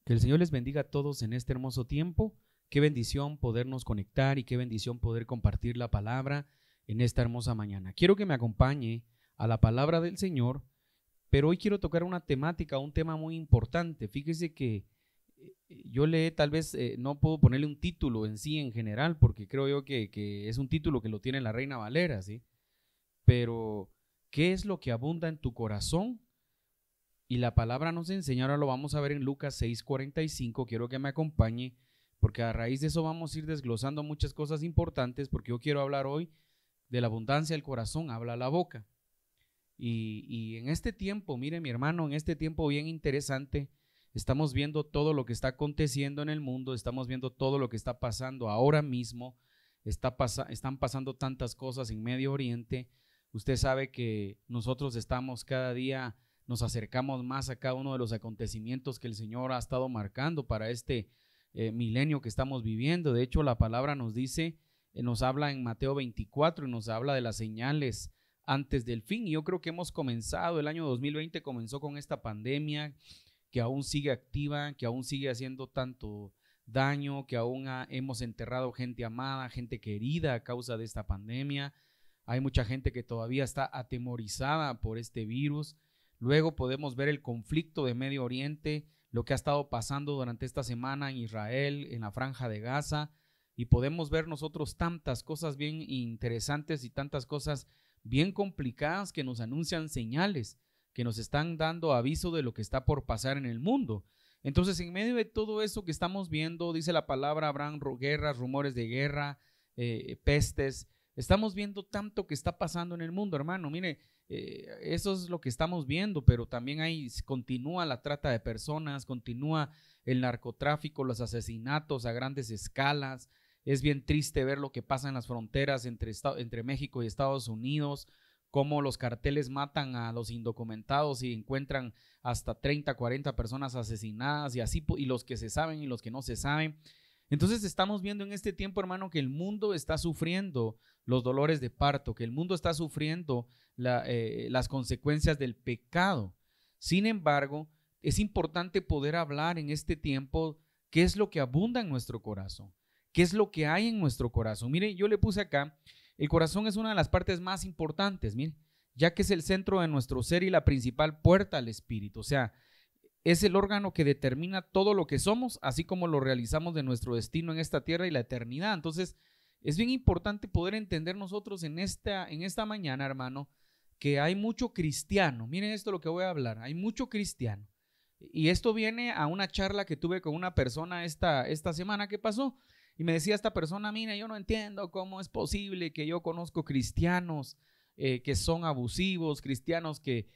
Que el Señor les bendiga a todos en este hermoso tiempo. Qué bendición podernos conectar y qué bendición poder compartir la palabra en esta hermosa mañana. Quiero que me acompañe a la palabra del Señor, pero hoy quiero tocar una temática, un tema muy importante. Fíjese que yo tal vez no puedo ponerle un título en sí en general, porque creo yo que es un título que lo tiene la Reina Valera, ¿sí? Pero, ¿qué es lo que abunda en tu corazón? Y la palabra nos enseña, ahora lo vamos a ver en Lucas 6:45, quiero que me acompañe, porque a raíz de eso vamos a ir desglosando muchas cosas importantes, porque yo quiero hablar hoy de la abundancia del corazón, habla la boca. Y en este tiempo, mire mi hermano, en este tiempo bien interesante, estamos viendo todo lo que está aconteciendo en el mundo, estamos viendo todo lo que está pasando ahora mismo, están pasando tantas cosas en Medio Oriente. Usted sabe que nosotros estamos cada día, nos acercamos más a cada uno de los acontecimientos que el Señor ha estado marcando para este milenio que estamos viviendo. De hecho, la palabra nos dice, nos habla en Mateo 24 y nos habla de las señales antes del fin. Y yo creo que hemos comenzado, el año 2020 comenzó con esta pandemia que aún sigue activa, que aún sigue haciendo tanto daño, que aún hemos enterrado gente amada, gente querida a causa de esta pandemia. Hay mucha gente que todavía está atemorizada por este virus. Luego podemos ver el conflicto de Medio Oriente, lo que ha estado pasando durante esta semana en Israel, en la Franja de Gaza, y podemos ver nosotros tantas cosas bien interesantes y tantas cosas bien complicadas que nos anuncian señales, que nos están dando aviso de lo que está por pasar en el mundo. Entonces, en medio de todo eso que estamos viendo, dice la palabra, habrán guerras, rumores de guerra, pestes. Estamos viendo tanto que está pasando en el mundo, hermano. Mire, eso es lo que estamos viendo, pero también ahí continúa la trata de personas, continúa el narcotráfico, los asesinatos a grandes escalas. Es bien triste ver lo que pasa en las fronteras entre México y Estados Unidos, cómo los carteles matan a los indocumentados y encuentran hasta 30, 40 personas asesinadas y así, y los que se saben y los que no se saben. Entonces estamos viendo en este tiempo, hermano, que el mundo está sufriendo los dolores de parto, que el mundo está sufriendo las consecuencias del pecado. Sin embargo, es importante poder hablar en este tiempo qué es lo que abunda en nuestro corazón, qué es lo que hay en nuestro corazón. Mire, yo le puse acá, el corazón es una de las partes más importantes, mire, ya que es el centro de nuestro ser y la principal puerta al espíritu. O sea, es el órgano que determina todo lo que somos, así como lo realizamos de nuestro destino en esta tierra y la eternidad. Entonces, es bien importante poder entender nosotros en esta mañana, hermano, que hay mucho cristiano. Miren esto lo que voy a hablar, hay mucho cristiano. Y esto viene a una charla que tuve con una persona esta semana que pasó. Y me decía esta persona, mira, yo no entiendo cómo es posible que yo conozco cristianos que son abusivos, cristianos que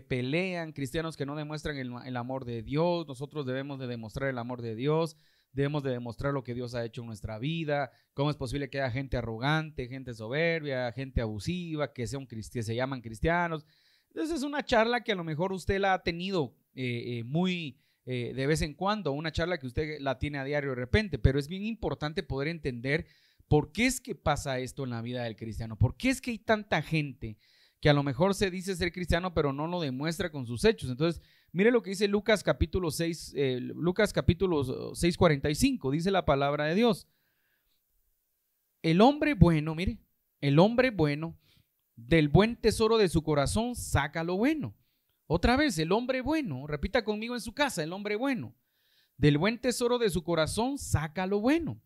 pelean, cristianos que no demuestran el amor de Dios. Nosotros debemos de demostrar el amor de Dios, debemos de demostrar lo que Dios ha hecho en nuestra vida. ¿Cómo es posible que haya gente arrogante, gente soberbia, gente abusiva, que se llaman cristianos? Entonces es una charla que a lo mejor usted la ha tenido de vez en cuando, una charla que usted la tiene a diario de repente, pero es bien importante poder entender por qué es que pasa esto en la vida del cristiano, por qué es que hay tanta gente que a lo mejor se dice ser cristiano, pero no lo demuestra con sus hechos. Entonces, mire lo que dice Lucas capítulo 6, Lucas capítulo 6:45, dice la palabra de Dios. El hombre bueno, mire, el hombre bueno, del buen tesoro de su corazón saca lo bueno. Otra vez, el hombre bueno, repita conmigo en su casa, el hombre bueno, del buen tesoro de su corazón saca lo bueno.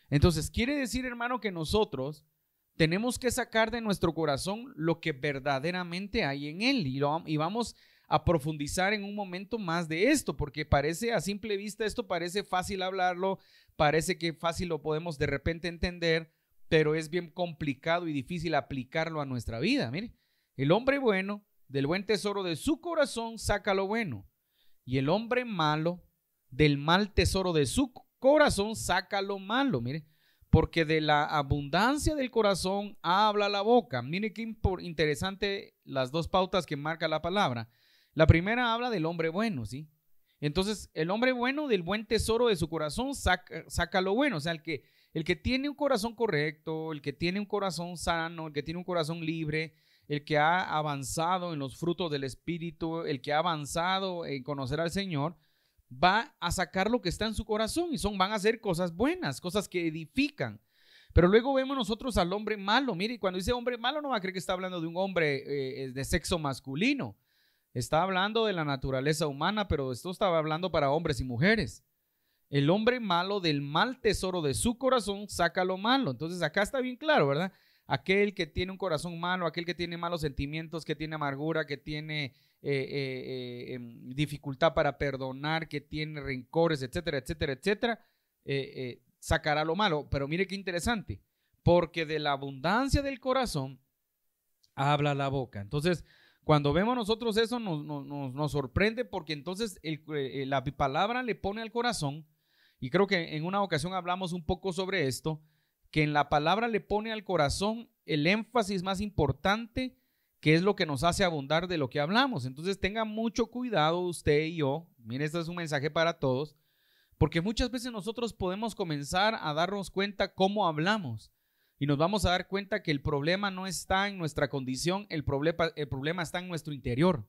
Entonces, quiere decir, hermano, que nosotros tenemos que sacar de nuestro corazón lo que verdaderamente hay en él, y vamos a profundizar en un momento más de esto, porque parece a simple vista, esto parece fácil hablarlo, parece que fácil lo podemos de repente entender, pero es bien complicado y difícil aplicarlo a nuestra vida. Mire, el hombre bueno, del buen tesoro de su corazón saca lo bueno, y el hombre malo, del mal tesoro de su corazón saca lo malo. Mire, porque de la abundancia del corazón habla la boca. Mire qué interesante las dos pautas que marca la palabra. La primera habla del hombre bueno, ¿sí? Entonces, el hombre bueno, del buen tesoro de su corazón saca lo bueno. O sea, el que tiene un corazón correcto, el que tiene un corazón sano, el que tiene un corazón libre, el que ha avanzado en los frutos del Espíritu, el que ha avanzado en conocer al Señor, va a sacar lo que está en su corazón y van a ser cosas buenas, cosas que edifican. Pero luego vemos nosotros al hombre malo. Mire, cuando dice hombre malo no va a creer que está hablando de un hombre de sexo masculino. Está hablando de la naturaleza humana, pero esto estaba hablando para hombres y mujeres. El hombre malo, del mal tesoro de su corazón saca lo malo. Entonces acá está bien claro, ¿verdad? Aquel que tiene un corazón malo, aquel que tiene malos sentimientos, que tiene amargura, que tiene dificultad para perdonar, que tiene rencores, etcétera, etcétera, etcétera, sacará lo malo. Pero mire qué interesante, porque de la abundancia del corazón habla la boca. Entonces, cuando vemos nosotros eso nos sorprende, porque entonces la palabra le pone al corazón, y creo que en una ocasión hablamos un poco sobre esto, que en la palabra le pone al corazón el énfasis más importante, que es lo que nos hace abundar de lo que hablamos. Entonces tenga mucho cuidado usted y yo. Mire, este es un mensaje para todos, porque muchas veces nosotros podemos comenzar a darnos cuenta cómo hablamos y nos vamos a dar cuenta que el problema no está en nuestra condición, el problema está en nuestro interior.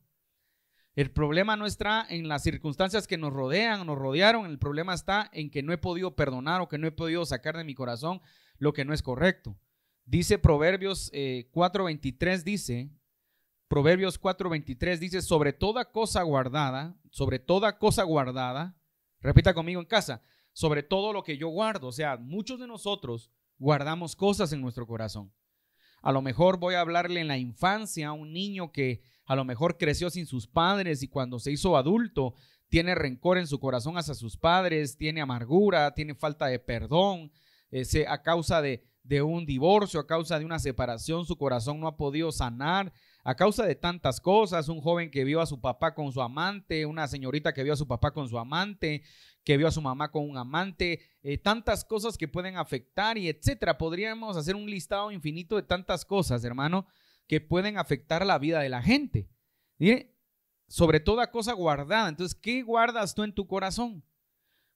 El problema no está en las circunstancias que nos rodean, nos rodearon. El problema está en que no he podido perdonar o que no he podido sacar de mi corazón lo que no es correcto. Dice Proverbios 4:23, Proverbios 4:23 dice, sobre toda cosa guardada, repita conmigo en casa, sobre todo lo que yo guardo. O sea, muchos de nosotros guardamos cosas en nuestro corazón. A lo mejor voy a hablarle en la infancia a un niño que a lo mejor creció sin sus padres y cuando se hizo adulto tiene rencor en su corazón hacia sus padres, tiene amargura, tiene falta de perdón, a causa de un divorcio, a causa de una separación, su corazón no ha podido sanar, a causa de tantas cosas. Un joven que vio a su papá con su amante, una señorita que vio a su papá con su amante, que vio a su mamá con un amante, tantas cosas que pueden afectar y etcétera. Podríamos hacer un listado infinito de tantas cosas, hermano, que pueden afectar la vida de la gente. Mire, sobre toda cosa guardada. Entonces, ¿qué guardas tú en tu corazón?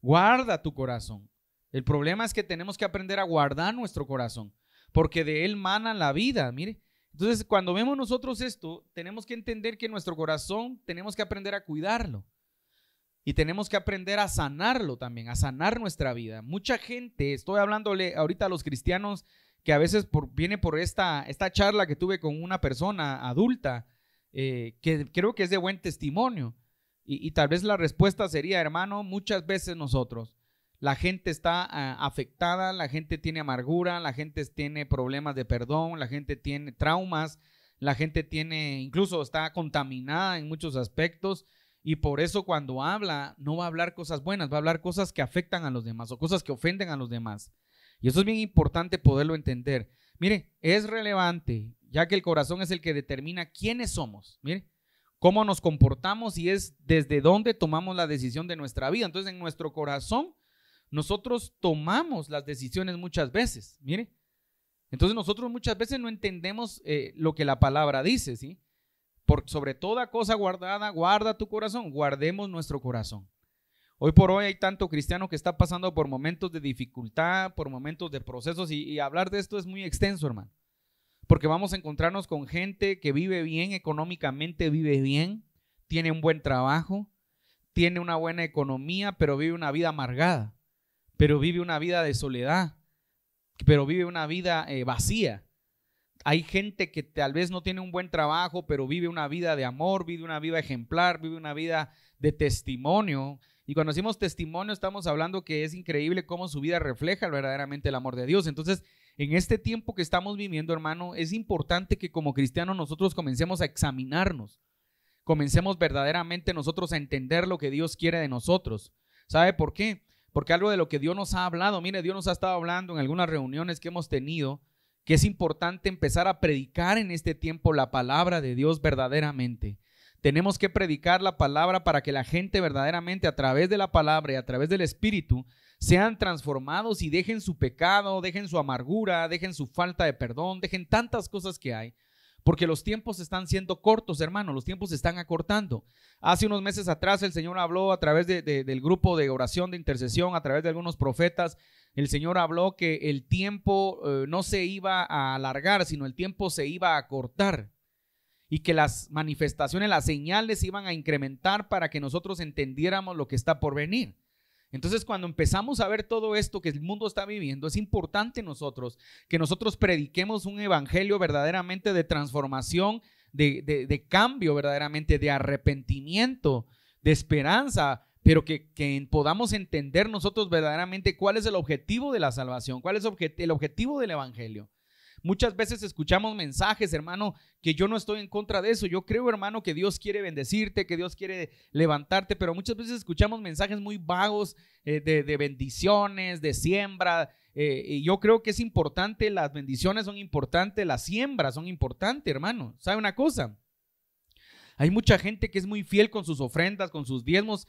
Guarda tu corazón. El problema es que tenemos que aprender a guardar nuestro corazón, porque de él mana la vida. Mire, entonces cuando vemos nosotros esto, tenemos que entender que nuestro corazón tenemos que aprender a cuidarlo y tenemos que aprender a sanarlo también, a sanar nuestra vida. Mucha gente, estoy hablándole ahorita a los cristianos que a veces viene por esta charla que tuve con una persona adulta, que creo que es de buen testimonio, y tal vez la respuesta sería, hermano, muchas veces nosotros, la gente está afectada, la gente tiene amargura, la gente tiene problemas de perdón, la gente tiene traumas, la gente incluso está contaminada en muchos aspectos, y por eso cuando habla no va a hablar cosas buenas, va a hablar cosas que afectan a los demás o cosas que ofenden a los demás. Y eso es bien importante poderlo entender. Mire, es relevante, ya que el corazón es el que determina quiénes somos. Mire, cómo nos comportamos y es desde dónde tomamos la decisión de nuestra vida. Entonces, en nuestro corazón nosotros tomamos las decisiones muchas veces. Mire, entonces nosotros muchas veces no entendemos lo que la palabra dice, ¿sí? Sobre toda cosa guardada, guarda tu corazón. Guardemos nuestro corazón. Hoy por hoy hay tanto cristiano que está pasando por momentos de dificultad, por momentos de procesos, y hablar de esto es muy extenso, hermano, porque vamos a encontrarnos con gente que vive bien económicamente, vive bien, tiene un buen trabajo, tiene una buena economía, pero vive una vida amargada, pero vive una vida de soledad, pero vive una vida vacía. Hay gente que tal vez no tiene un buen trabajo, pero vive una vida de amor, vive una vida ejemplar, vive una vida de testimonio. Y cuando decimos testimonio estamos hablando que es increíble cómo su vida refleja verdaderamente el amor de Dios. Entonces, en este tiempo que estamos viviendo, hermano, es importante que como cristianos nosotros comencemos a examinarnos, comencemos verdaderamente nosotros a entender lo que Dios quiere de nosotros. ¿Sabe por qué? Porque algo de lo que Dios nos ha hablado, mire, Dios nos ha estado hablando en algunas reuniones que hemos tenido, que es importante empezar a predicar en este tiempo la palabra de Dios verdaderamente. Tenemos que predicar la palabra para que la gente verdaderamente a través de la palabra y a través del Espíritu sean transformados y dejen su pecado, dejen su amargura, dejen su falta de perdón, dejen tantas cosas que hay, porque los tiempos están siendo cortos, hermano, los tiempos se están acortando. Hace unos meses atrás el Señor habló a través del grupo de oración, de intercesión, a través de algunos profetas. El Señor habló que el tiempo no se iba a alargar, sino el tiempo se iba a acortar. y que las manifestaciones, las señales iban a incrementar para que nosotros entendiéramos lo que está por venir. Entonces, cuando empezamos a ver todo esto que el mundo está viviendo, es importante que nosotros prediquemos un evangelio verdaderamente de transformación, de cambio verdaderamente, de arrepentimiento, de esperanza, pero que podamos entender nosotros verdaderamente cuál es el objetivo de la salvación, cuál es el objetivo del evangelio. Muchas veces escuchamos mensajes, hermano, que yo no estoy en contra de eso. Yo creo, hermano, que Dios quiere bendecirte, que Dios quiere levantarte, pero muchas veces escuchamos mensajes muy vagos de bendiciones, de siembra. Y yo creo que es importante, las bendiciones son importantes, las siembras son importantes, hermano. ¿Sabe una cosa? Hay mucha gente que es muy fiel con sus ofrendas, con sus diezmos,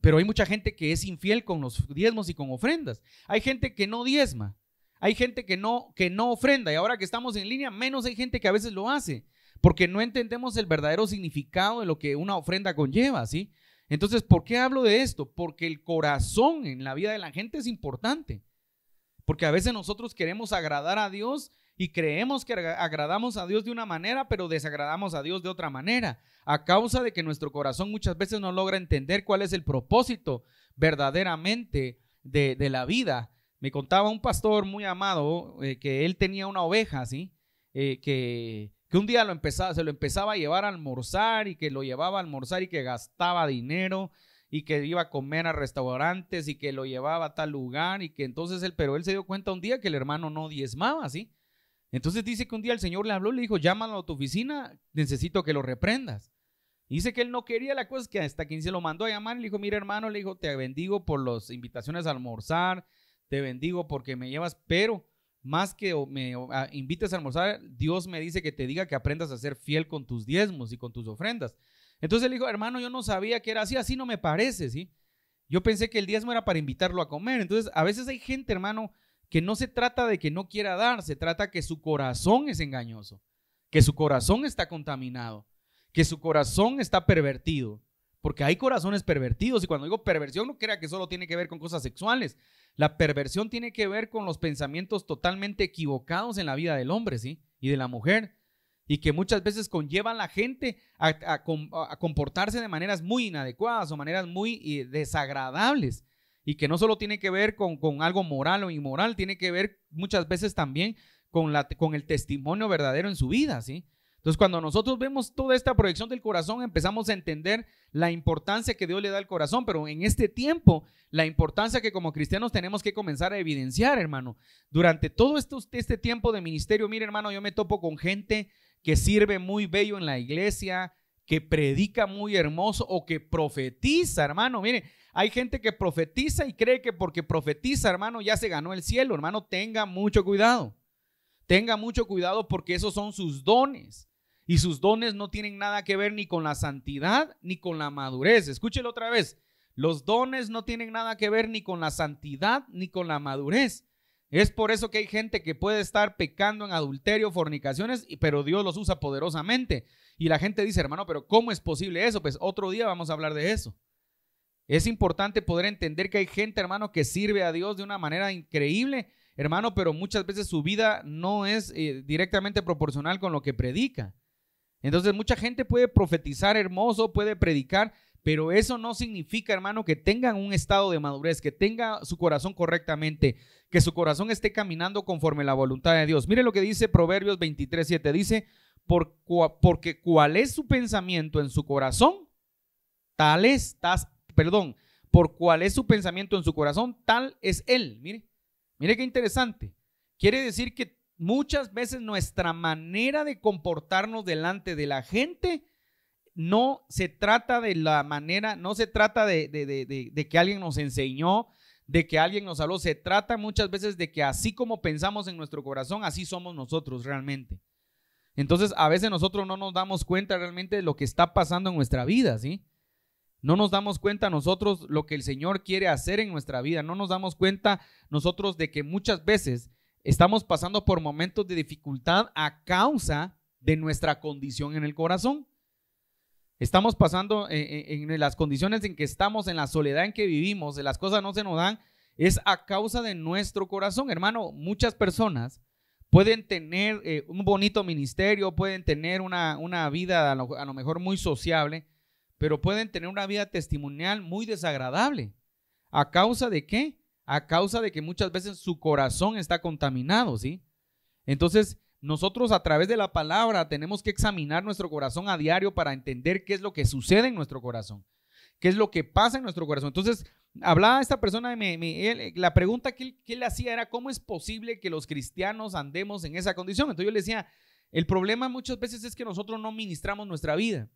pero hay mucha gente que es infiel con los diezmos y con ofrendas. Hay gente que no diezma. Hay gente que no ofrenda, y ahora que estamos en línea, menos hay gente que a veces lo hace, porque no entendemos el verdadero significado de lo que una ofrenda conlleva, ¿sí? Entonces, ¿por qué hablo de esto? Porque el corazón en la vida de la gente es importante, porque a veces nosotros queremos agradar a Dios y creemos que agradamos a Dios de una manera, pero desagradamos a Dios de otra manera, a causa de que nuestro corazón muchas veces no logra entender cuál es el propósito verdaderamente de la vida. Me contaba un pastor muy amado que él tenía una oveja, ¿sí? Que un día se lo empezaba a llevar a almorzar, y que lo llevaba a almorzar y que gastaba dinero y que iba a comer a restaurantes y que lo llevaba a tal lugar, y que entonces pero él se dio cuenta un día que el hermano no diezmaba, ¿sí? Entonces dice que un día el Señor le habló y le dijo: llámalo a tu oficina, necesito que lo reprendas. Y dice que él no quería. La cosa es que hasta quien se lo mandó a llamar le dijo: mira, hermano, le dijo, te bendigo por las invitaciones a almorzar, te bendigo porque me llevas, pero más que me invites a almorzar, Dios me dice que te diga que aprendas a ser fiel con tus diezmos y con tus ofrendas. Entonces él dijo: hermano, yo no sabía que era así no me parece, ¿sí? Yo pensé que el diezmo era para invitarlo a comer. Entonces a veces hay gente, hermano, que no se trata de que no quiera dar, se trata que su corazón es engañoso, que su corazón está contaminado, que su corazón está pervertido. Porque hay corazones pervertidos, y cuando digo perversión no crea que solo tiene que ver con cosas sexuales. La perversión tiene que ver con los pensamientos totalmente equivocados en la vida del hombre, ¿sí? Y de la mujer, y que muchas veces conllevan a la gente a comportarse de maneras muy inadecuadas o maneras muy desagradables, y que no solo tiene que ver con algo moral o inmoral, tiene que ver muchas veces también con el testimonio verdadero en su vida, ¿sí? Entonces, cuando nosotros vemos toda esta proyección del corazón, empezamos a entender la importancia que Dios le da al corazón, pero en este tiempo, la importancia que como cristianos tenemos que comenzar a evidenciar, hermano. Durante todo este tiempo de ministerio, mire, hermano, yo me topo con gente que sirve muy bello en la iglesia, que predica muy hermoso o que profetiza, hermano. Mire, hay gente que profetiza y cree que porque profetiza, hermano, ya se ganó el cielo. Hermano, tenga mucho cuidado. Tenga mucho cuidado, porque esos son sus dones. Y sus dones no tienen nada que ver ni con la santidad ni con la madurez. Escúchelo otra vez. Los dones no tienen nada que ver ni con la santidad ni con la madurez. Es por eso que hay gente que puede estar pecando en adulterio, fornicaciones, pero Dios los usa poderosamente. Y la gente dice: hermano, pero ¿cómo es posible eso? Pues otro día vamos a hablar de eso. Es importante poder entender que hay gente, hermano, que sirve a Dios de una manera increíble, hermano, pero muchas veces su vida no es directamente proporcional con lo que predica. Entonces mucha gente puede profetizar hermoso, puede predicar, pero eso no significa, hermano, que tengan un estado de madurez, que tenga su corazón correctamente, que su corazón esté caminando conforme a la voluntad de Dios. Mire lo que dice Proverbios 23:7, dice: porque cuál es su pensamiento en su corazón, por cuál es su pensamiento en su corazón, tal es él. Mire qué interesante. Quiere decir que muchas veces nuestra manera de comportarnos delante de la gente no se trata de la manera, no se trata de que alguien nos enseñó, de que alguien nos habló. Se trata muchas veces de que así como pensamos en nuestro corazón, así somos nosotros realmente. Entonces a veces nosotros no nos damos cuenta realmente de lo que está pasando en nuestra vida, ¿sí? No nos damos cuenta nosotros lo que el Señor quiere hacer en nuestra vida. No nos damos cuenta nosotros de que muchas veces estamos pasando por momentos de dificultad a causa de nuestra condición en el corazón. Estamos pasando en las condiciones en que estamos, en la soledad en que vivimos, las cosas no se nos dan, es a causa de nuestro corazón. Hermano, muchas personas pueden tener un bonito ministerio, pueden tener una vida a lo mejor muy sociable, pero pueden tener una vida testimonial muy desagradable. ¿A causa de qué? A causa de que muchas veces su corazón está contaminado, ¿sí? Entonces, nosotros a través de la palabra tenemos que examinar nuestro corazón a diario para entender qué es lo que sucede en nuestro corazón, qué es lo que pasa en nuestro corazón. Entonces, hablaba esta persona, la pregunta que él hacía era: ¿cómo es posible que los cristianos andemos en esa condición? Entonces yo le decía, el problema muchas veces es que nosotros no ministramos nuestra vida.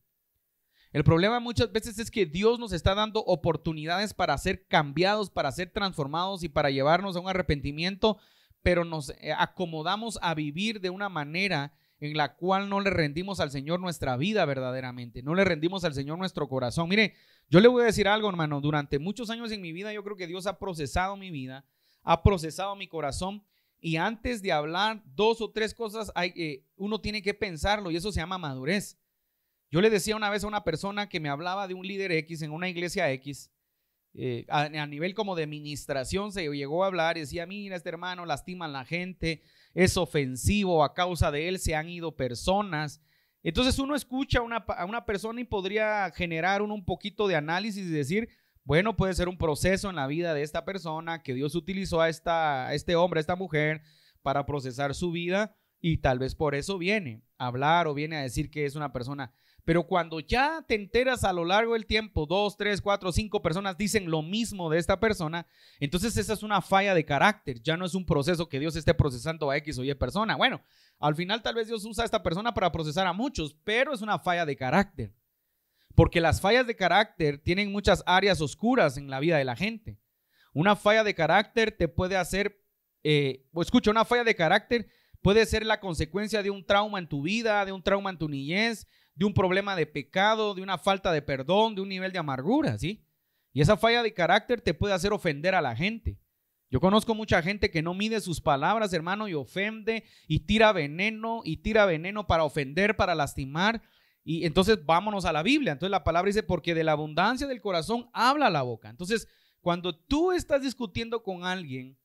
El problema muchas veces es que Dios nos está dando oportunidades para ser cambiados, para ser transformados y para llevarnos a un arrepentimiento, pero nos acomodamos a vivir de una manera en la cual no le rendimos al Señor nuestra vida verdaderamente, no le rendimos al Señor nuestro corazón. Mire, yo le voy a decir algo, hermano, durante muchos años en mi vida yo creo que Dios ha procesado mi vida, ha procesado mi corazón, y antes de hablar 2 o 3 cosas uno tiene que pensarlo, y eso se llama madurez. Yo le decía una vez a una persona que me hablaba de un líder X en una iglesia X, a nivel como de administración se llegó a hablar y decía: mira, este hermano lastima a la gente, es ofensivo, a causa de él se han ido personas. Entonces uno escucha a una persona y podría generar un poquito de análisis y decir: bueno, puede ser un proceso en la vida de esta persona que Dios utilizó a este hombre, a esta mujer para procesar su vida, y tal vez por eso viene a hablar o viene a decir que es una persona. Pero cuando ya te enteras a lo largo del tiempo, 2, 3, 4, 5 personas dicen lo mismo de esta persona, entonces esa es una falla de carácter. Ya no es un proceso que Dios esté procesando a X o Y persona. Bueno, al final tal vez Dios usa a esta persona para procesar a muchos, pero es una falla de carácter. Porque las fallas de carácter tienen muchas áreas oscuras en la vida de la gente. Una falla de carácter te puede hacer, una falla de carácter puede ser la consecuencia de un trauma en tu vida, de un trauma en tu niñez, de un problema de pecado, de una falta de perdón, de un nivel de amargura, ¿sí? Y esa falla de carácter te puede hacer ofender a la gente. Yo conozco mucha gente que no mide sus palabras, hermano, y ofende y tira veneno para ofender, para lastimar. Y entonces vámonos a la Biblia. Entonces la palabra dice: porque de la abundancia del corazón habla la boca. Entonces, cuando tú estás discutiendo con alguien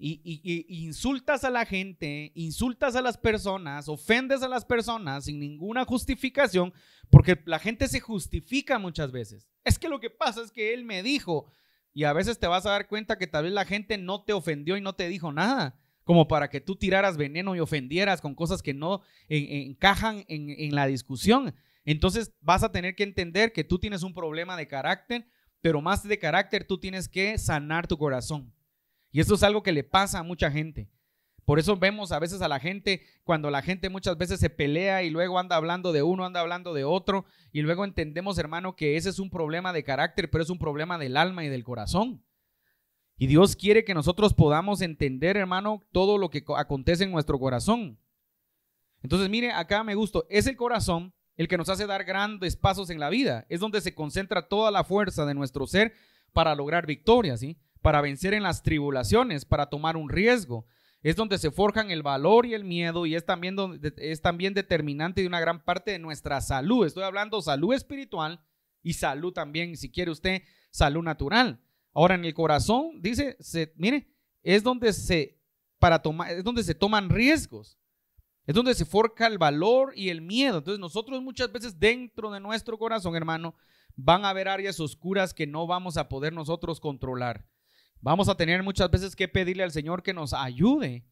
y insultas a la gente, insultas a las personas, ofendes a las personas sin ninguna justificación, porque la gente se justifica muchas veces. Es que lo que pasa es que él me dijo, y a veces te vas a dar cuenta que tal vez la gente no te ofendió y no te dijo nada, como para que tú tiraras veneno y ofendieras con cosas que no encajan en la discusión. Entonces vas a tener que entender que tú tienes un problema de carácter, pero más de carácter tú tienes que sanar tu corazón. Y eso es algo que le pasa a mucha gente. Por eso vemos a veces a la gente, cuando la gente muchas veces se pelea y luego anda hablando de uno, anda hablando de otro, y luego entendemos, hermano, que ese es un problema de carácter, pero es un problema del alma y del corazón. Y Dios quiere que nosotros podamos entender, hermano, todo lo que acontece en nuestro corazón. Entonces, mire, acá me gustó, es el corazón el que nos hace dar grandes pasos en la vida. Es donde se concentra toda la fuerza de nuestro ser para lograr victorias, ¿sí? Para vencer en las tribulaciones, para tomar un riesgo. Es donde se forjan el valor y el miedo, y es también determinante de una gran parte de nuestra salud. Estoy hablando salud espiritual y salud también, si quiere usted, salud natural. Ahora, en el corazón, dice, mire, es donde se toman riesgos. Es donde se forja el valor y el miedo. Entonces nosotros muchas veces dentro de nuestro corazón, hermano, van a haber áreas oscuras que no vamos a poder nosotros controlar. Vamos a tener muchas veces que pedirle al Señor que nos ayude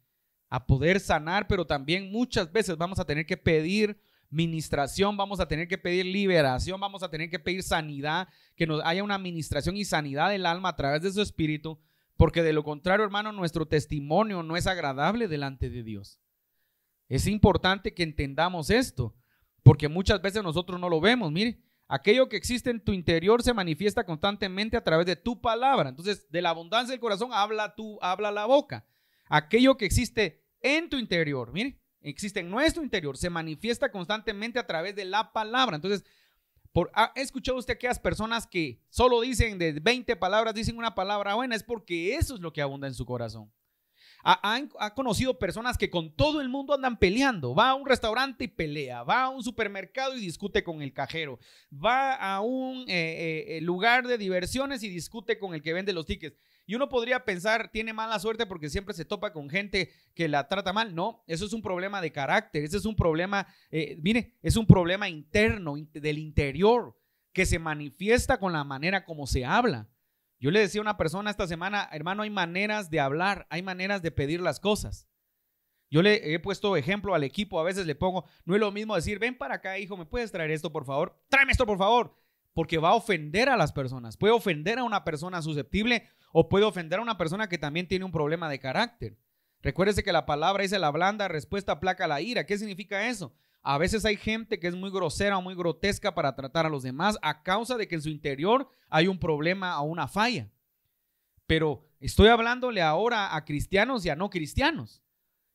a poder sanar, pero también muchas veces vamos a tener que pedir ministración, vamos a tener que pedir liberación, vamos a tener que pedir sanidad, que nos haya una administración y sanidad del alma a través de su espíritu, porque de lo contrario, hermano, nuestro testimonio no es agradable delante de Dios. Es importante que entendamos esto, porque muchas veces nosotros no lo vemos. Mire, aquello que existe en tu interior se manifiesta constantemente a través de tu palabra. Entonces, de la abundancia del corazón habla la boca. Aquello que existe en tu interior, mire, existe en nuestro interior, se manifiesta constantemente a través de la palabra. Entonces, ¿ha escuchado usted aquellas personas que solo dicen de 20 palabras, dicen una palabra buena? Es porque eso es lo que abunda en su corazón. Ha conocido personas que con todo el mundo andan peleando. Va a un restaurante y pelea, va a un supermercado y discute con el cajero, va a un lugar de diversiones y discute con el que vende los tickets. Y uno podría pensar, tiene mala suerte porque siempre se topa con gente que la trata mal. No, eso es un problema de carácter, ese es un problema, mire, es un problema interno, del interior, que se manifiesta con la manera como se habla. Yo le decía a una persona esta semana, hermano, hay maneras de hablar, hay maneras de pedir las cosas. Yo le he puesto ejemplo al equipo, a veces le pongo, no es lo mismo decir, ven para acá, hijo, ¿me puedes traer esto, por favor? Tráeme esto, por favor, porque va a ofender a las personas. Puede ofender a una persona susceptible o puede ofender a una persona que también tiene un problema de carácter. Recuérdese que la palabra dice, la blanda respuesta aplaca la ira. ¿Qué significa eso? A veces hay gente que es muy grosera o muy grotesca para tratar a los demás a causa de que en su interior hay un problema o una falla. Pero estoy hablándole ahora a cristianos y a no cristianos.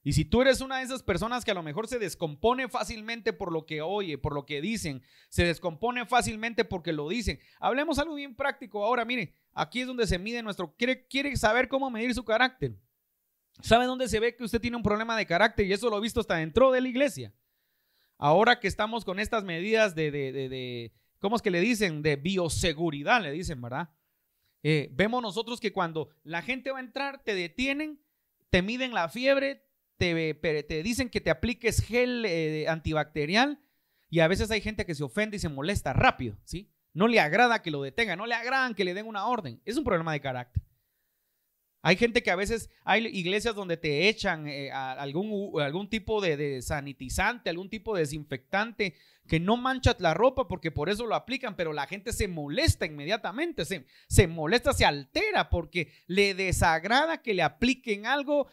Y si tú eres una de esas personas que a lo mejor se descompone fácilmente por lo que oye, por lo que dicen, se descompone fácilmente porque lo dicen. Hablemos algo bien práctico ahora. Mire, aquí es donde se mide nuestro... ¿Quiere saber cómo medir su carácter? ¿Sabe dónde se ve que usted tiene un problema de carácter? Y eso lo he visto hasta dentro de la iglesia. Ahora que estamos con estas medidas ¿cómo es que le dicen? De bioseguridad, le dicen, ¿verdad? Vemos nosotros que cuando la gente va a entrar, te detienen, te miden la fiebre, te dicen que te apliques gel antibacterial, y a veces hay gente que se ofende y se molesta rápido, ¿sí? No le agrada que lo detengan, no le agradan que le den una orden. Es un problema de carácter. Hay gente que a veces, hay iglesias donde te echan algún tipo de sanitizante, algún tipo de desinfectante que no mancha la ropa porque por eso lo aplican, pero la gente se molesta inmediatamente, se molesta, se altera porque le desagrada que le apliquen algo.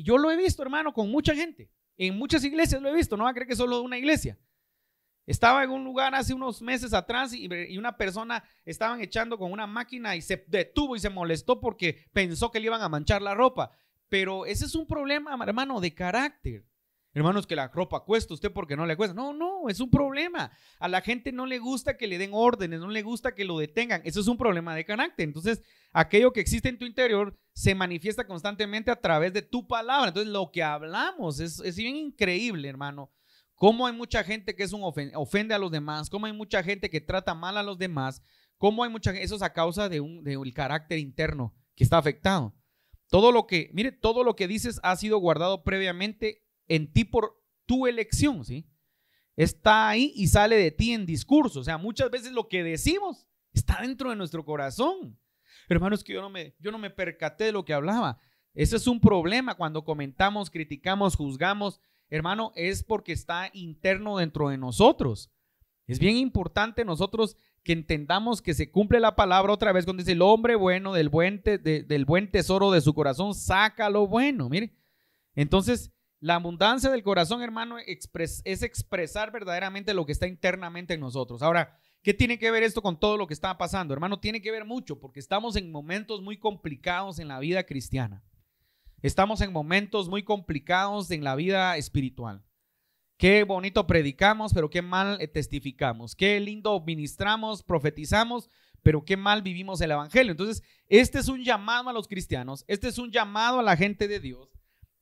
Yo lo he visto, hermano, con mucha gente, en muchas iglesias lo he visto, no va a creer que solo una iglesia. Estaba en un lugar hace unos meses atrás y una persona estaban echando con una máquina y se detuvo y se molestó porque pensó que le iban a manchar la ropa. Pero ese es un problema, hermano, de carácter. Hermanos, que la ropa cuesta, usted porque no le cuesta. No, es un problema. A la gente no le gusta que le den órdenes, no le gusta que lo detengan. Eso es un problema de carácter. Entonces, aquello que existe en tu interior se manifiesta constantemente a través de tu palabra. Entonces, lo que hablamos es bien increíble, hermano. Cómo hay mucha gente que ofende a los demás, cómo hay mucha gente que trata mal a los demás, cómo hay mucha gente, eso es a causa del carácter interno que está afectado. Todo lo que dices ha sido guardado previamente en ti por tu elección, ¿sí? Está ahí y sale de ti en discurso. O sea, muchas veces lo que decimos está dentro de nuestro corazón. Hermanos, que yo no me percaté de lo que hablaba. Ese es un problema cuando comentamos, criticamos, juzgamos. Hermano, es porque está interno dentro de nosotros. Es bien importante nosotros que entendamos que se cumple la palabra otra vez cuando dice el hombre bueno del buen tesoro de su corazón saca lo bueno. Mire, entonces la abundancia del corazón, hermano, es expresar verdaderamente lo que está internamente en nosotros. Ahora, ¿qué tiene que ver esto con todo lo que está pasando? Hermano, tiene que ver mucho porque estamos en momentos muy complicados en la vida cristiana. Estamos en momentos muy complicados en la vida espiritual. Qué bonito predicamos, pero qué mal testificamos. Qué lindo ministramos, profetizamos, pero qué mal vivimos el evangelio. Entonces, este es un llamado a los cristianos, este es un llamado a la gente de Dios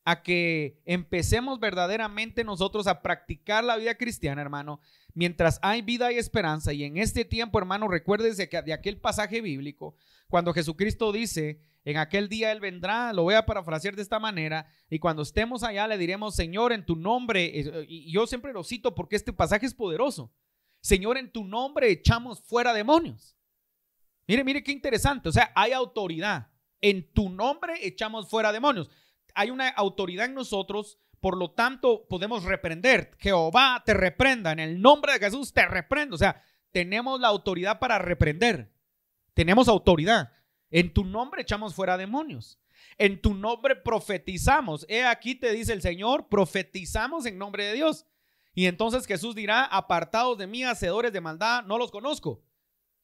a que empecemos verdaderamente nosotros a practicar la vida cristiana, hermano, mientras hay vida y esperanza. Y en este tiempo, hermano, recuérdese que de aquel pasaje bíblico, cuando Jesucristo dice, en aquel día Él vendrá, lo voy a parafrasear de esta manera, y cuando estemos allá le diremos, Señor, en tu nombre, y yo siempre lo cito porque este pasaje es poderoso, Señor, en tu nombre echamos fuera demonios. Mire qué interesante, o sea, hay autoridad, en tu nombre echamos fuera demonios. Hay una autoridad en nosotros, por lo tanto podemos reprender. Jehová te reprenda, en el nombre de Jesús te reprendo. O sea, tenemos la autoridad para reprender. Tenemos autoridad. En tu nombre echamos fuera demonios. En tu nombre profetizamos. He aquí te dice el Señor, profetizamos en nombre de Dios. Y entonces Jesús dirá, apartados de mí, hacedores de maldad, no los conozco.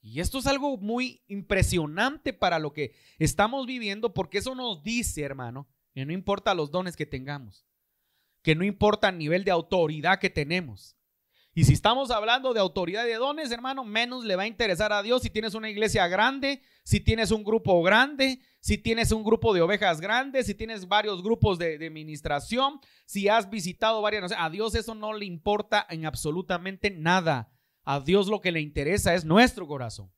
Y esto es algo muy impresionante para lo que estamos viviendo, porque eso nos dice, hermano, que no importa los dones que tengamos, que no importa el nivel de autoridad que tenemos. Y si estamos hablando de autoridad y de dones, hermano, menos le va a interesar a Dios si tienes una iglesia grande, si tienes un grupo grande, si tienes un grupo de ovejas grandes, si tienes varios grupos de administración, si has visitado varias, no sé, a Dios eso no le importa en absolutamente nada. A Dios lo que le interesa es nuestro corazón.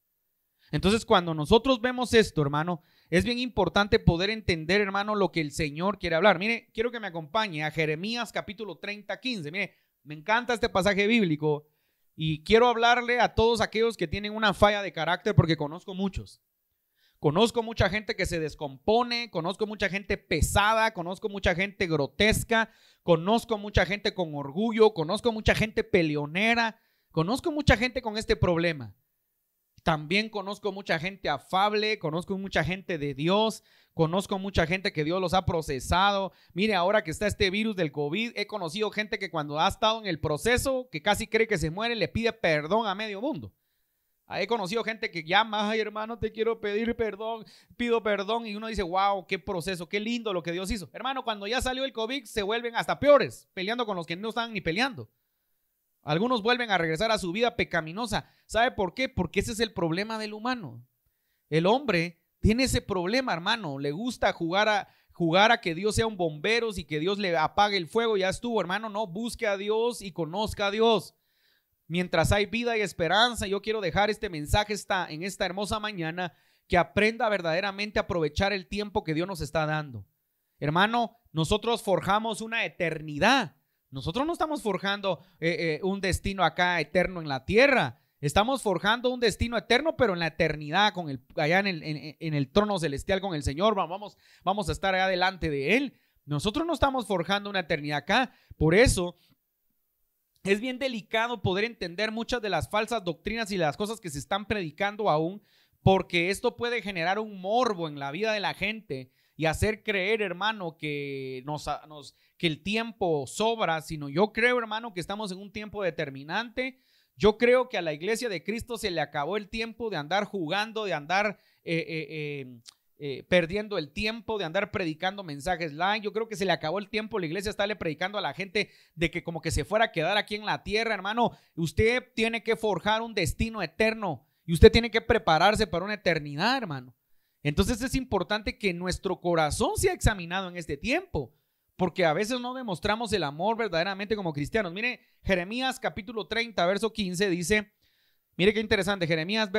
Entonces, cuando nosotros vemos esto, hermano, es bien importante poder entender, hermano, lo que el Señor quiere hablar. Mire, quiero que me acompañe a Jeremías capítulo 30, 15. Mire, me encanta este pasaje bíblico y quiero hablarle a todos aquellos que tienen una falla de carácter, porque conozco muchos. Conozco mucha gente que se descompone, conozco mucha gente pesada, conozco mucha gente grotesca, conozco mucha gente con orgullo, conozco mucha gente peleonera, conozco mucha gente con este problema. También conozco mucha gente afable, conozco mucha gente de Dios, conozco mucha gente que Dios los ha procesado. Mire, ahora que está este virus del COVID, he conocido gente que cuando ha estado en el proceso, que casi cree que se muere, le pide perdón a medio mundo. He conocido gente que llama, ay hermano, te quiero pedir perdón, pido perdón, y uno dice, wow, qué proceso, qué lindo lo que Dios hizo. Hermano, cuando ya salió el COVID se vuelven hasta peores, peleando con los que no estaban ni peleando. Algunos vuelven a regresar a su vida pecaminosa. ¿Sabe por qué? Porque ese es el problema del humano. El hombre tiene ese problema, hermano. Le gusta jugar a que Dios sea un bombero y que Dios le apague el fuego. Ya estuvo, hermano. No, busque a Dios y conozca a Dios. Mientras hay vida y esperanza, yo quiero dejar este mensaje en esta hermosa mañana, que aprenda verdaderamente a aprovechar el tiempo que Dios nos está dando. Hermano, nosotros forjamos una eternidad. Nosotros no estamos forjando un destino acá eterno en la tierra. Estamos forjando un destino eterno, pero en la eternidad, allá en el trono celestial con el Señor. Vamos a estar allá delante de Él. Nosotros no estamos forjando una eternidad acá. Por eso es bien delicado poder entender muchas de las falsas doctrinas y las cosas que se están predicando aún, porque esto puede generar un morbo en la vida de la gente y hacer creer, hermano, que el tiempo sobra. Sino yo creo, hermano, que estamos en un tiempo determinante. Yo creo que a la iglesia de Cristo se le acabó el tiempo de andar jugando, de andar perdiendo el tiempo, de andar predicando mensajes light. Yo creo que se le acabó el tiempo. La iglesia está predicando a la gente de que como que se fuera a quedar aquí en la tierra. Hermano, usted tiene que forjar un destino eterno y usted tiene que prepararse para una eternidad, hermano. Entonces es importante que nuestro corazón sea examinado en este tiempo, porque a veces no demostramos el amor verdaderamente como cristianos. Mire, Jeremías capítulo 30, verso 15 dice, mire qué interesante, Jeremías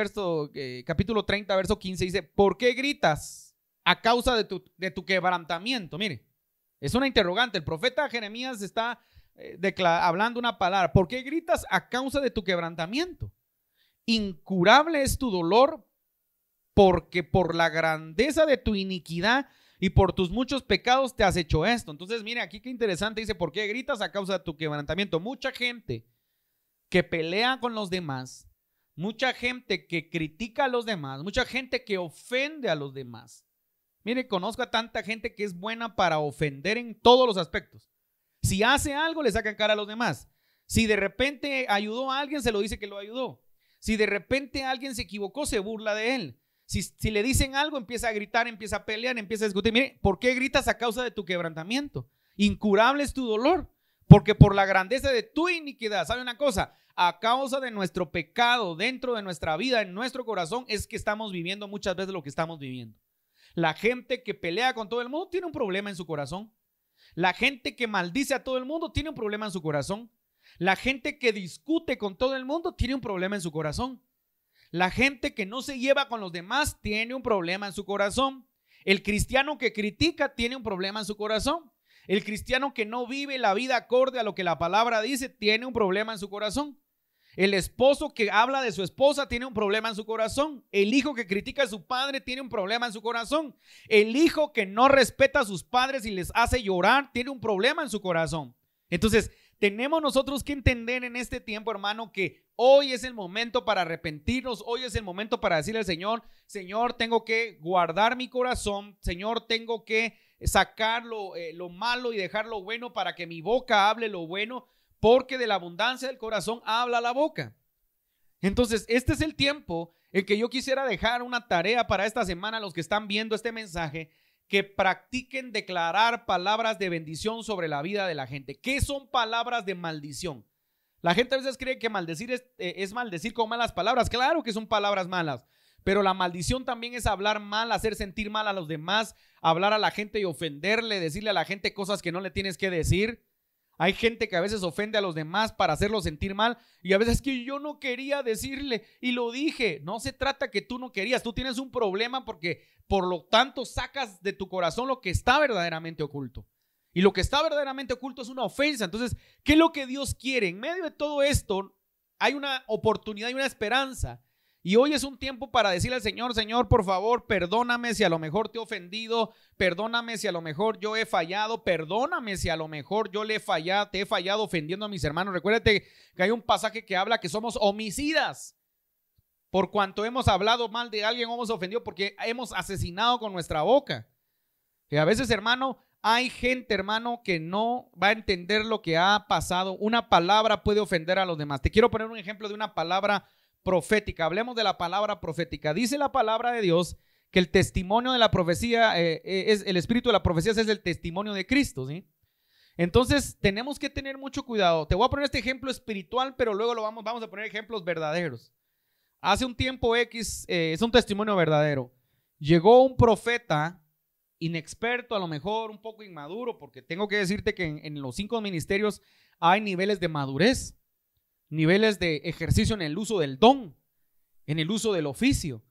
capítulo 30, verso 15 dice, ¿por qué gritas a causa de tu quebrantamiento? Mire, es una interrogante. El profeta Jeremías está hablando una palabra. ¿Por qué gritas a causa de tu quebrantamiento? Incurable es tu dolor, porque por la grandeza de tu iniquidad y por tus muchos pecados te has hecho esto. Entonces, mire, aquí qué interesante, dice, ¿por qué gritas a causa de tu quebrantamiento? Mucha gente que pelea con los demás, mucha gente que critica a los demás, mucha gente que ofende a los demás. Mire, conozco a tanta gente que es buena para ofender en todos los aspectos. Si hace algo, le sacan cara a los demás. Si de repente ayudó a alguien, se lo dice que lo ayudó. Si de repente alguien se equivocó, se burla de él. Si le dicen algo, empieza a gritar, empieza a pelear, empieza a discutir. Mire, ¿por qué gritas a causa de tu quebrantamiento? Incurable es tu dolor, porque por la grandeza de tu iniquidad, ¿sabe una cosa? A causa de nuestro pecado dentro de nuestra vida, en nuestro corazón, es que estamos viviendo muchas veces lo que estamos viviendo. La gente que pelea con todo el mundo tiene un problema en su corazón. La gente que maldice a todo el mundo tiene un problema en su corazón. La gente que discute con todo el mundo tiene un problema en su corazón. La gente que no se lleva con los demás tiene un problema en su corazón. El cristiano que critica tiene un problema en su corazón. El cristiano que no vive la vida acorde a lo que la palabra dice tiene un problema en su corazón. El esposo que habla de su esposa tiene un problema en su corazón. El hijo que critica a su padre tiene un problema en su corazón. El hijo que no respeta a sus padres y les hace llorar tiene un problema en su corazón. Entonces, tenemos nosotros que entender en este tiempo, hermano, que hoy es el momento para arrepentirnos. Hoy es el momento para decirle al Señor, Señor, tengo que guardar mi corazón. Señor, tengo que sacar lo malo y dejar lo bueno para que mi boca hable lo bueno, porque de la abundancia del corazón habla la boca. Entonces, este es el tiempo en que yo quisiera dejar una tarea para esta semana a los que están viendo este mensaje, que practiquen declarar palabras de bendición sobre la vida de la gente. ¿Qué son palabras de maldición? La gente a veces cree que maldecir es maldecir con malas palabras. Claro que son palabras malas, pero la maldición también es hablar mal, hacer sentir mal a los demás, hablar a la gente y ofenderle, decirle a la gente cosas que no le tienes que decir. Hay gente que a veces ofende a los demás para hacerlos sentir mal, y a veces es que yo no quería decirle y lo dije. No se trata que tú no querías, tú tienes un problema porque por lo tanto sacas de tu corazón lo que está verdaderamente oculto. Y lo que está verdaderamente oculto es una ofensa. Entonces, ¿qué es lo que Dios quiere? En medio de todo esto hay una oportunidad y una esperanza. Y hoy es un tiempo para decirle al Señor: Señor, por favor, perdóname si a lo mejor te he ofendido, perdóname si a lo mejor yo he fallado, perdóname si a lo mejor yo te he fallado ofendiendo a mis hermanos. Recuérdate que hay un pasaje que habla que somos homicidas. Por cuanto hemos hablado mal de alguien, hemos ofendido porque hemos asesinado con nuestra boca. Y a veces, hermano, hay gente, hermano, que no va a entender lo que ha pasado. Una palabra puede ofender a los demás. Te quiero poner un ejemplo de una palabra profética. Hablemos de la palabra profética. Dice la palabra de Dios que el testimonio de la profecía, es el espíritu de la profecía, es el testimonio de Cristo, ¿sí? Entonces tenemos que tener mucho cuidado. Te voy a poner este ejemplo espiritual, pero luego vamos a poner ejemplos verdaderos. Hace un tiempo X, es un testimonio verdadero. Llegó un profeta inexperto, a lo mejor un poco inmaduro, porque tengo que decirte que en los 5 ministerios hay niveles de madurez, niveles de ejercicio en el uso del don, en el uso del oficio.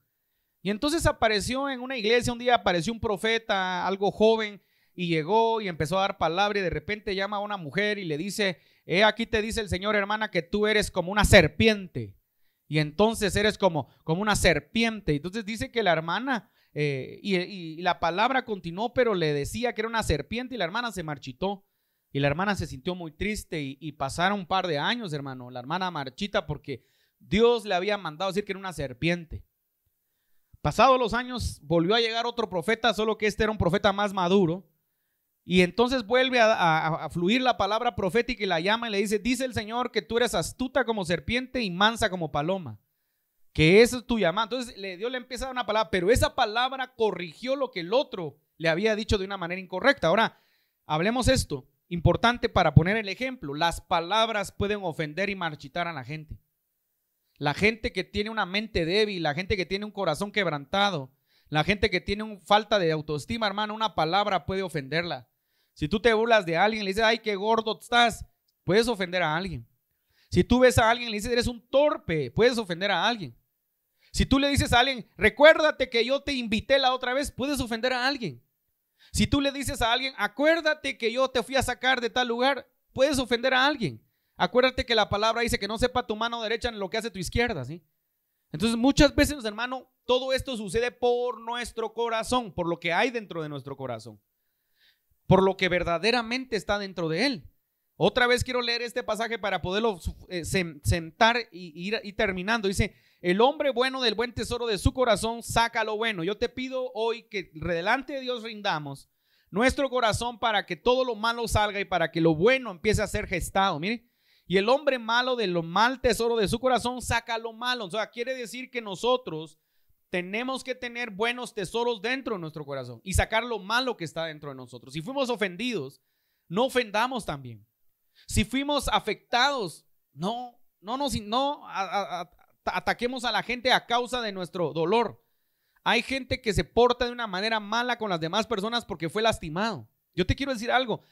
Y entonces apareció en una iglesia, un día apareció un profeta, algo joven, y llegó y empezó a dar palabra, y de repente llama a una mujer y le dice: aquí te dice el Señor, hermana, que tú eres como una serpiente. Y entonces eres como una serpiente. Entonces dice que la hermana, y la palabra continuó, pero le decía que era una serpiente, y la hermana se marchitó. Y la hermana se sintió muy triste, y pasaron un par de años, hermano, la hermana marchita, porque Dios le había mandado decir que era una serpiente. Pasados los años volvió a llegar otro profeta, solo que este era un profeta más maduro. Y entonces vuelve a fluir la palabra profética, y la llama y le dice: dice el Señor que tú eres astuta como serpiente y mansa como paloma, que esa es tu llamada. Entonces Dios le empieza a dar una palabra, pero esa palabra corrigió lo que el otro le había dicho de una manera incorrecta. Ahora, hablemos esto, importante para poner el ejemplo. Las palabras pueden ofender y marchitar a la gente. La gente que tiene una mente débil, la gente que tiene un corazón quebrantado, la gente que tiene falta de autoestima, hermano, una palabra puede ofenderla. Si tú te burlas de alguien, le dices: ay, qué gordo estás, puedes ofender a alguien. Si tú ves a alguien y le dices: eres un torpe, puedes ofender a alguien. Si tú le dices a alguien: recuérdate que yo te invité la otra vez, puedes ofender a alguien. Si tú le dices a alguien: acuérdate que yo te fui a sacar de tal lugar, puedes ofender a alguien. Acuérdate que la palabra dice que no sepa tu mano derecha en lo que hace tu izquierda, ¿sí? Entonces muchas veces, hermano, todo esto sucede por nuestro corazón, por lo que hay dentro de nuestro corazón, por lo que verdaderamente está dentro de él. Otra vez quiero leer este pasaje para poderlo sentar y ir terminando. Dice: el hombre bueno del buen tesoro de su corazón saca lo bueno. Yo te pido hoy que delante de Dios rindamos nuestro corazón para que todo lo malo salga y para que lo bueno empiece a ser gestado. Mire, y el hombre malo de lo mal tesoro de su corazón saca lo malo. O sea, quiere decir que nosotros tenemos que tener buenos tesoros dentro de nuestro corazón y sacar lo malo que está dentro de nosotros. Si fuimos ofendidos, no ofendamos también. Si fuimos afectados, no ataquemos a la gente a causa de nuestro dolor. Hay gente que se porta de una manera mala con las demás personas porque fue lastimado. Yo te quiero decir algo: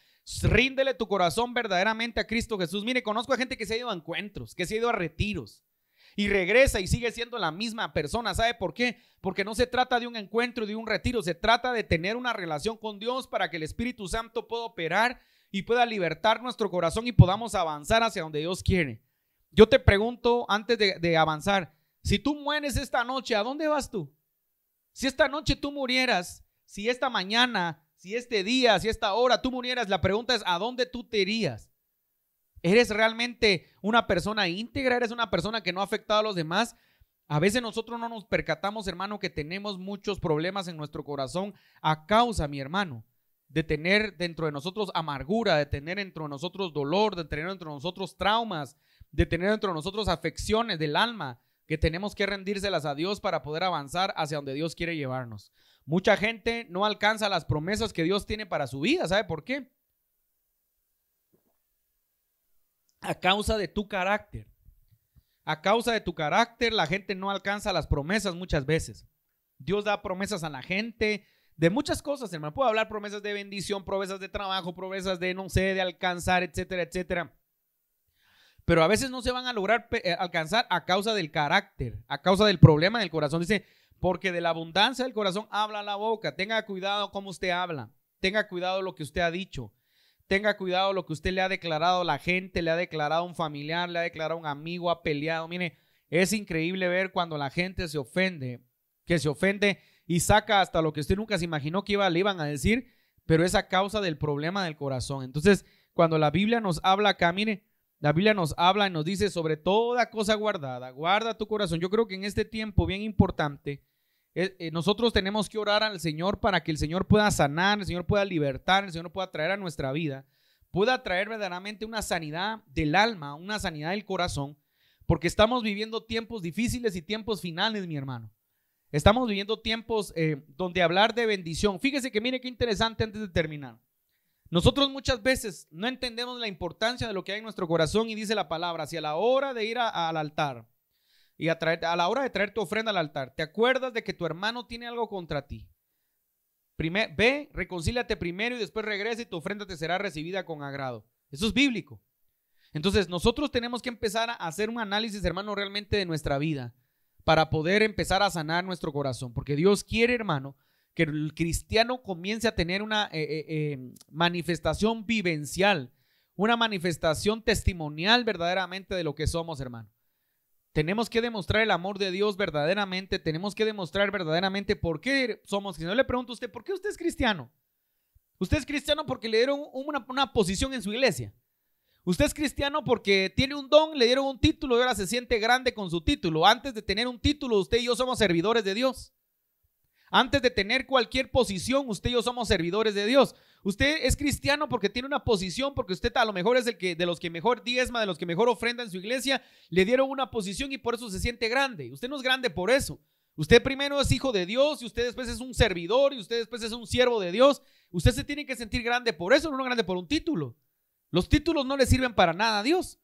ríndele tu corazón verdaderamente a Cristo Jesús. Mire, conozco a gente que se ha ido a encuentros, que se ha ido a retiros y regresa y sigue siendo la misma persona. ¿Sabe por qué? Porque no se trata de un encuentro, de un retiro, se trata de tener una relación con Dios para que el Espíritu Santo pueda operar y pueda libertar nuestro corazón y podamos avanzar hacia donde Dios quiere. Yo te pregunto antes de avanzar: si tú mueres esta noche, ¿a dónde vas tú? Si esta noche tú murieras, si esta mañana, si este día, si esta hora tú murieras, la pregunta es: ¿a dónde tú te irías? ¿Eres realmente una persona íntegra? ¿Eres una persona que no ha afectado a los demás? A veces nosotros no nos percatamos, hermano, que tenemos muchos problemas en nuestro corazón a causa, mi hermano, de tener dentro de nosotros amargura, de tener dentro de nosotros dolor, de tener dentro de nosotros traumas, de tener dentro de nosotros afecciones del alma, que tenemos que rendírselas a Dios para poder avanzar hacia donde Dios quiere llevarnos. Mucha gente no alcanza las promesas que Dios tiene para su vida. ¿Sabe por qué? a causa de tu carácter. A causa de tu carácter, la gente no alcanza las promesas muchas veces. Dios da promesas a la gente de muchas cosas, hermano. Puedo hablar promesas de bendición, promesas de trabajo, promesas de, no sé, de alcanzar, etcétera, etcétera. Pero a veces no se van a lograr alcanzar a causa del carácter, a causa del problema del corazón. Dice, porque de la abundancia del corazón habla la boca. Tenga cuidado cómo usted habla. Tenga cuidado lo que usted ha dicho. Tenga cuidado lo que usted le ha declarado a la gente, le ha declarado a un familiar, le ha declarado a un amigo, ha peleado. Mire, es increíble ver cuando la gente se ofende, que se ofende y saca hasta lo que usted nunca se imaginó que le iban a decir, pero es a causa del problema del corazón. Entonces, cuando la Biblia nos habla acá, mire, la Biblia nos habla y nos dice sobre toda cosa guardada, guarda tu corazón. Yo creo que en este tiempo bien importante, nosotros tenemos que orar al Señor para que el Señor pueda sanar, el Señor pueda libertar, el Señor pueda traer a nuestra vida, pueda traer verdaderamente una sanidad del alma, una sanidad del corazón, porque estamos viviendo tiempos difíciles y tiempos finales, mi hermano. Estamos viviendo tiempos donde hablar de bendición. Fíjese que mire qué interesante antes de terminar. Nosotros muchas veces no entendemos la importancia de lo que hay en nuestro corazón y dice la palabra, si a la hora de ir al altar y a la hora de traer tu ofrenda al altar, te acuerdas de que tu hermano tiene algo contra ti. Ve, reconcíliate primero y después regresa y tu ofrenda te será recibida con agrado. Eso es bíblico. Entonces nosotros tenemos que empezar a hacer un análisis, hermano, realmente de nuestra vida para poder empezar a sanar nuestro corazón. Porque Dios quiere, hermano, que el cristiano comience a tener una manifestación vivencial, una manifestación testimonial verdaderamente de lo que somos, hermano. Tenemos que demostrar el amor de Dios verdaderamente, tenemos que demostrar verdaderamente por qué somos cristianos. Le pregunto a usted, ¿por qué usted es cristiano? Usted es cristiano porque le dieron una posición en su iglesia. Usted es cristiano porque tiene un don, le dieron un título y ahora se siente grande con su título. Antes de tener un título, usted y yo somos servidores de Dios. Antes de tener cualquier posición, usted y yo somos servidores de Dios. Usted es cristiano porque tiene una posición, porque usted a lo mejor es de los que mejor diezma, de los que mejor ofrenda en su iglesia, le dieron una posición y por eso se siente grande. Usted no es grande por eso. Usted primero es hijo de Dios y usted después es un servidor y usted después es un siervo de Dios. Usted se tiene que sentir grande por eso, no grande por un título. Los títulos no le sirven para nada a Dios,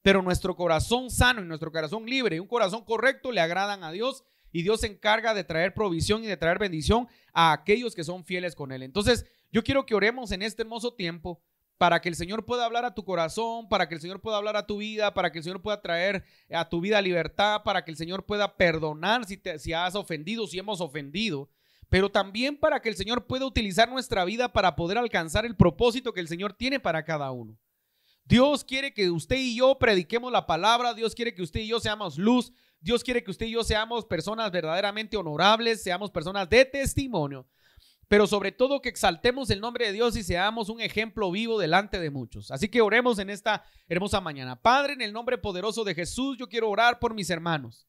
pero nuestro corazón sano y nuestro corazón libre y un corazón correcto le agradan a Dios. Y Dios se encarga de traer provisión y de traer bendición a aquellos que son fieles con Él. Entonces, yo quiero que oremos en este hermoso tiempo para que el Señor pueda hablar a tu corazón, para que el Señor pueda hablar a tu vida, para que el Señor pueda traer a tu vida libertad, para que el Señor pueda perdonar si has ofendido, si hemos ofendido, pero también para que el Señor pueda utilizar nuestra vida para poder alcanzar el propósito que el Señor tiene para cada uno. Dios quiere que usted y yo prediquemos la palabra, Dios quiere que usted y yo seamos luz, Dios quiere que usted y yo seamos personas verdaderamente honorables, seamos personas de testimonio, pero sobre todo que exaltemos el nombre de Dios y seamos un ejemplo vivo delante de muchos. Así que oremos en esta hermosa mañana. Padre, en el nombre poderoso de Jesús, yo quiero orar por mis hermanos.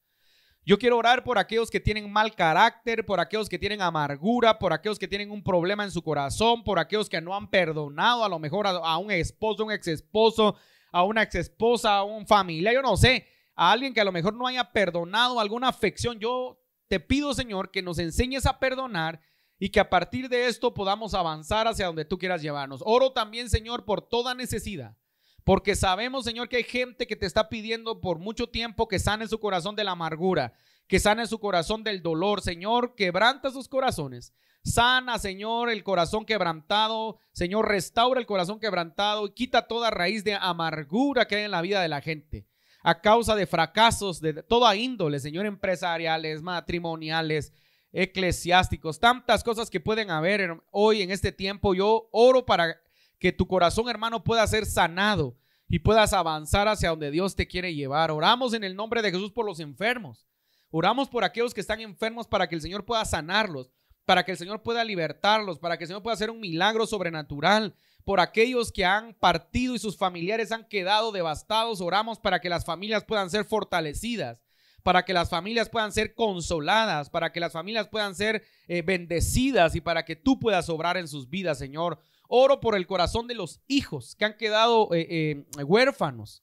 Yo quiero orar por aquellos que tienen mal carácter, por aquellos que tienen amargura, por aquellos que tienen un problema en su corazón, por aquellos que no han perdonado a lo mejor a un esposo, un exesposo, a una exesposa, a un familiar, yo no sé, a alguien que a lo mejor no haya perdonado alguna afección. Yo te pido, Señor, que nos enseñes a perdonar y que a partir de esto podamos avanzar hacia donde tú quieras llevarnos. Oro también, Señor, por toda necesidad, porque sabemos, Señor, que hay gente que te está pidiendo por mucho tiempo que sane su corazón de la amargura, que sane su corazón del dolor. Señor, quebranta sus corazones. Sana, Señor, el corazón quebrantado. Señor, restaura el corazón quebrantado y quita toda raíz de amargura que hay en la vida de la gente a causa de fracasos de toda índole, Señor, empresariales, matrimoniales, eclesiásticos, tantas cosas que pueden haber hoy en este tiempo. Yo oro para que tu corazón, hermano, pueda ser sanado y puedas avanzar hacia donde Dios te quiere llevar. Oramos en el nombre de Jesús por los enfermos. Oramos por aquellos que están enfermos para que el Señor pueda sanarlos, para que el Señor pueda libertarlos, para que el Señor pueda hacer un milagro sobrenatural. Por aquellos que han partido y sus familiares han quedado devastados, oramos para que las familias puedan ser fortalecidas, para que las familias puedan ser consoladas, para que las familias puedan ser bendecidas y para que tú puedas obrar en sus vidas, Señor. Oro por el corazón de los hijos que han quedado huérfanos.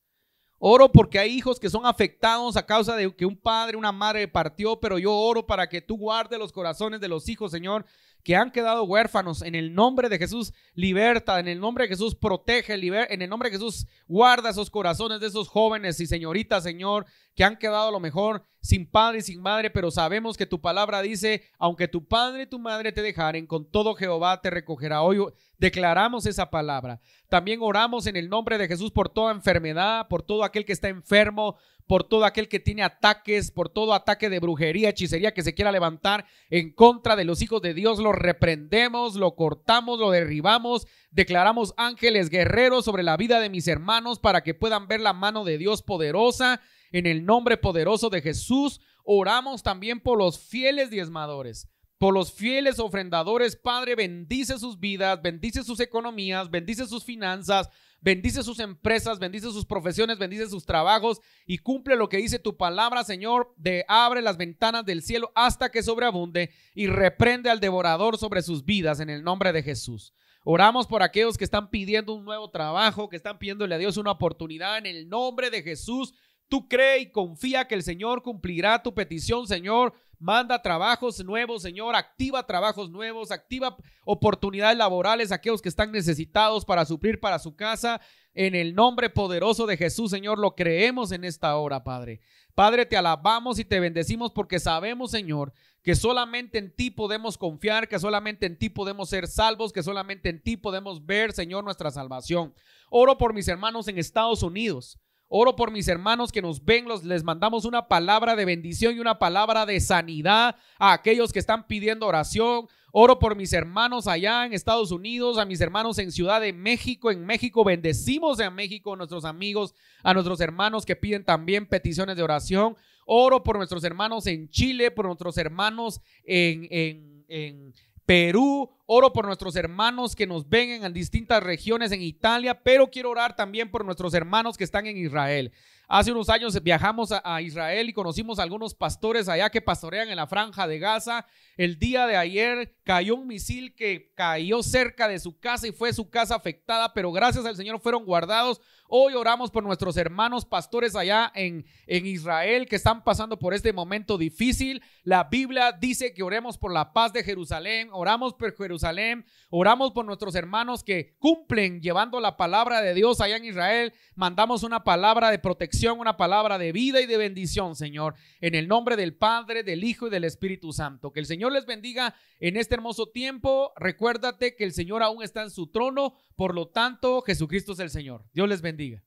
Oro porque hay hijos que son afectados a causa de que un padre, una madre partió, pero yo oro para que tú guardes los corazones de los hijos, Señor, que han quedado huérfanos. En el nombre de Jesús, liberta. En el nombre de Jesús, protege. En el nombre de Jesús, guarda esos corazones de esos jóvenes y señoritas, Señor, que han quedado a lo mejor sin padre y sin madre, pero sabemos que tu palabra dice, aunque tu padre y tu madre te dejaren, con todo Jehová te recogerá. Hoy declaramos esa palabra. También oramos en el nombre de Jesús por toda enfermedad, por todo aquel que está enfermo, por todo aquel que tiene ataques, por todo ataque de brujería, hechicería que se quiera levantar en contra de los hijos de Dios. Lo reprendemos, lo cortamos, lo derribamos. Declaramos ángeles guerreros sobre la vida de mis hermanos para que puedan ver la mano de Dios poderosa. En el nombre poderoso de Jesús, oramos también por los fieles diezmadores, por los fieles ofrendadores. Padre, bendice sus vidas, bendice sus economías, bendice sus finanzas, bendice sus empresas, bendice sus profesiones, bendice sus trabajos y cumple lo que dice tu palabra, Señor, de abre las ventanas del cielo hasta que sobreabunde y reprende al devorador sobre sus vidas en el nombre de Jesús. Oramos por aquellos que están pidiendo un nuevo trabajo, que están pidiéndole a Dios una oportunidad en el nombre de Jesús. Tú cree y confía que el Señor cumplirá tu petición, Señor. Manda trabajos nuevos, Señor. Activa trabajos nuevos, activa oportunidades laborales a aquellos que están necesitados para suplir para su casa. En el nombre poderoso de Jesús, Señor, lo creemos en esta hora, Padre. Padre, te alabamos y te bendecimos porque sabemos, Señor, que solamente en ti podemos confiar, que solamente en ti podemos ser salvos, que solamente en ti podemos ver, Señor, nuestra salvación. Oro por mis hermanos en Estados Unidos. Oro por mis hermanos que nos ven, les mandamos una palabra de bendición y una palabra de sanidad a aquellos que están pidiendo oración. Oro por mis hermanos allá en Estados Unidos, a mis hermanos en Ciudad de México. En México bendecimos a México, a nuestros amigos, a nuestros hermanos que piden también peticiones de oración. Oro por nuestros hermanos en Chile, por nuestros hermanos en Perú. Oro por nuestros hermanos que nos ven en distintas regiones en Italia, pero quiero orar también por nuestros hermanos que están en Israel. Hace unos años viajamos a Israel y conocimos a algunos pastores allá que pastorean en la franja de Gaza. El día de ayer cayó un misil que cayó cerca de su casa y fue su casa afectada, pero gracias al Señor fueron guardados. Hoy oramos por nuestros hermanos pastores allá en Israel que están pasando por este momento difícil. La Biblia dice que oremos por la paz de Jerusalén, oramos por Jerusalén, oramos por nuestros hermanos que cumplen llevando la palabra de Dios allá en Israel. Mandamos una palabra de protección, una palabra de vida y de bendición, Señor, en el nombre del Padre, del Hijo y del Espíritu Santo. Que el Señor les bendiga en este hermoso tiempo. Recuérdate que el Señor aún está en su trono, por lo tanto, Jesucristo es el Señor. Dios les bendiga.